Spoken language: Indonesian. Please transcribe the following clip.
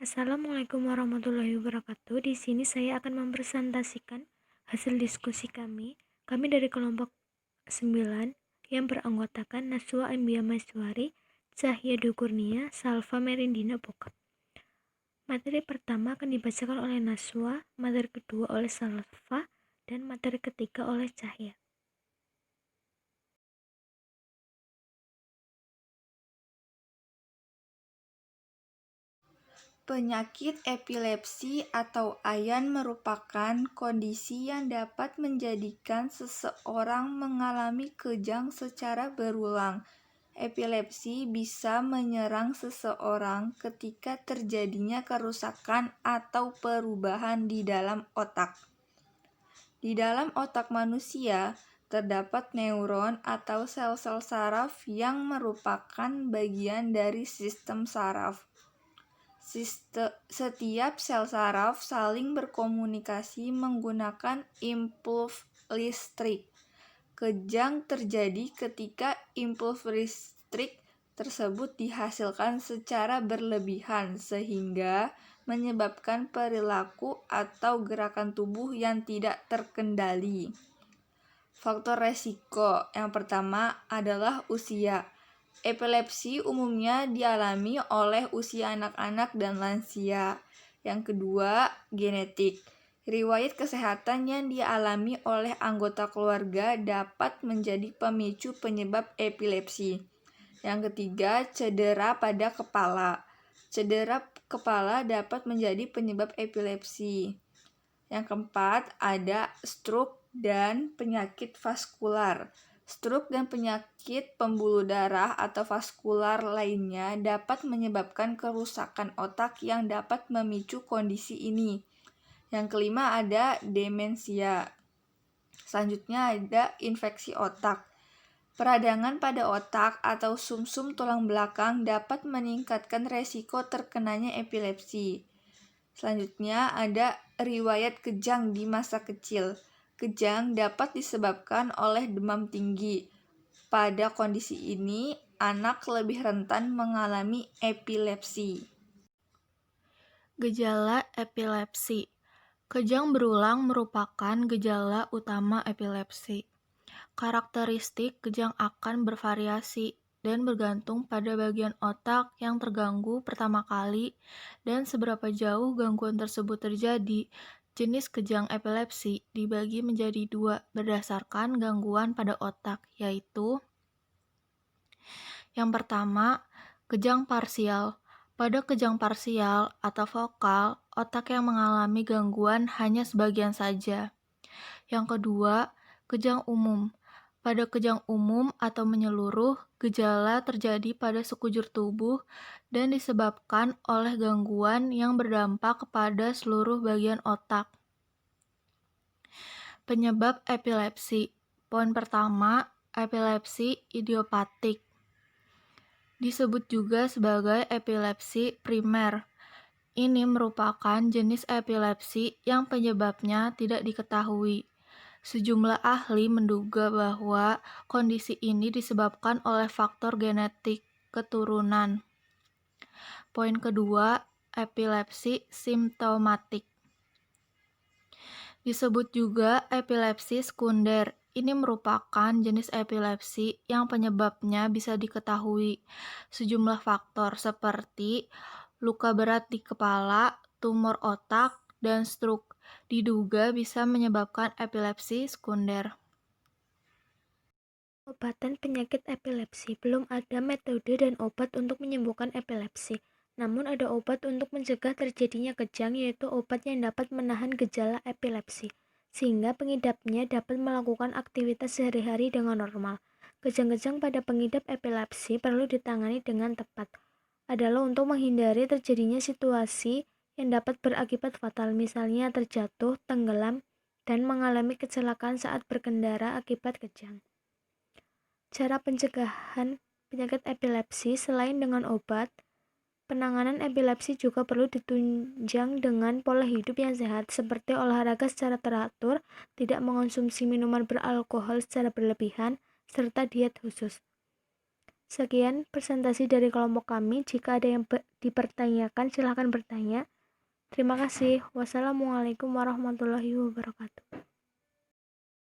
Assalamualaikum warahmatullahi wabarakatuh. Di sini saya akan mempresentasikan hasil diskusi kami. Kami dari kelompok 9 yang beranggotakan Naswa Ambia Maiswari, Cahya Dukurnia, Salva Merindina Bokap. Materi pertama akan dibacakan oleh Naswa, materi kedua oleh Salva, dan materi ketiga oleh Cahya. Penyakit epilepsi atau AYAN merupakan kondisi yang dapat menjadikan seseorang mengalami kejang secara berulang. Epilepsi bisa menyerang seseorang ketika terjadinya kerusakan atau perubahan di dalam otak. Di dalam otak manusia, terdapat neuron atau sel-sel saraf yang merupakan bagian dari sistem saraf. Setiap sel saraf saling berkomunikasi menggunakan impuls listrik. Kejang terjadi ketika impuls listrik tersebut dihasilkan secara berlebihan sehingga menyebabkan perilaku atau gerakan tubuh yang tidak terkendali. Faktor resiko yang pertama adalah usia. Epilepsi umumnya dialami oleh usia anak-anak dan lansia. Yang kedua, genetik. Riwayat kesehatan yang dialami oleh anggota keluarga dapat menjadi pemicu penyebab epilepsi. Yang ketiga, cedera pada kepala. Cedera kepala dapat menjadi penyebab epilepsi. Yang keempat, ada stroke dan penyakit vaskular. Stroke dan penyakit pembuluh darah atau vaskular lainnya dapat menyebabkan kerusakan otak yang dapat memicu kondisi ini. Yang kelima ada demensia. Selanjutnya ada infeksi otak. Peradangan pada otak atau sumsum tulang belakang dapat meningkatkan resiko terkenanya epilepsi. Selanjutnya ada riwayat kejang di masa kecil. Kejang dapat disebabkan oleh demam tinggi. Pada kondisi ini, anak lebih rentan mengalami epilepsi. Gejala epilepsi. Kejang berulang merupakan gejala utama epilepsi. Karakteristik kejang akan bervariasi dan bergantung pada bagian otak yang terganggu pertama kali dan seberapa jauh gangguan tersebut terjadi. Jenis kejang epilepsi dibagi menjadi dua berdasarkan gangguan pada otak, yaitu yang pertama, kejang parsial. Pada kejang parsial atau vokal, otak yang mengalami gangguan hanya sebagian saja. Yang kedua, kejang umum. Pada kejang umum atau menyeluruh, gejala terjadi pada sekujur tubuh dan disebabkan oleh gangguan yang berdampak kepada seluruh bagian otak. Penyebab epilepsi. Poin pertama, epilepsi idiopatik. Disebut juga sebagai epilepsi primer. Ini merupakan jenis epilepsi yang penyebabnya tidak diketahui. Sejumlah ahli menduga bahwa kondisi ini disebabkan oleh faktor genetik keturunan. Poin kedua, epilepsi simptomatik. Disebut juga epilepsi sekunder. Ini merupakan jenis epilepsi yang penyebabnya bisa diketahui. Sejumlah faktor seperti luka berat di kepala, tumor otak, dan stroke diduga bisa menyebabkan epilepsi sekunder. Obatan penyakit epilepsi. Belum ada metode dan obat untuk menyembuhkan epilepsi. Namun ada obat untuk mencegah terjadinya kejang, yaitu obat yang dapat menahan gejala epilepsi, sehingga pengidapnya dapat melakukan aktivitas sehari-hari dengan normal. Kejang-kejang pada pengidap epilepsi perlu ditangani dengan tepat, adalah untuk menghindari terjadinya situasi yang dapat berakibat fatal, misalnya terjatuh, tenggelam, dan mengalami kecelakaan saat berkendara akibat kejang. Cara pencegahan penyakit epilepsi selain dengan obat, penanganan epilepsi juga perlu ditunjang dengan pola hidup yang sehat, seperti olahraga secara teratur, tidak mengonsumsi minuman beralkohol secara berlebihan, serta diet khusus. Sekian presentasi dari kelompok kami. Jika ada yang dipertanyakan, silahkan bertanya. Terima kasih. Wassalamualaikum warahmatullahi wabarakatuh.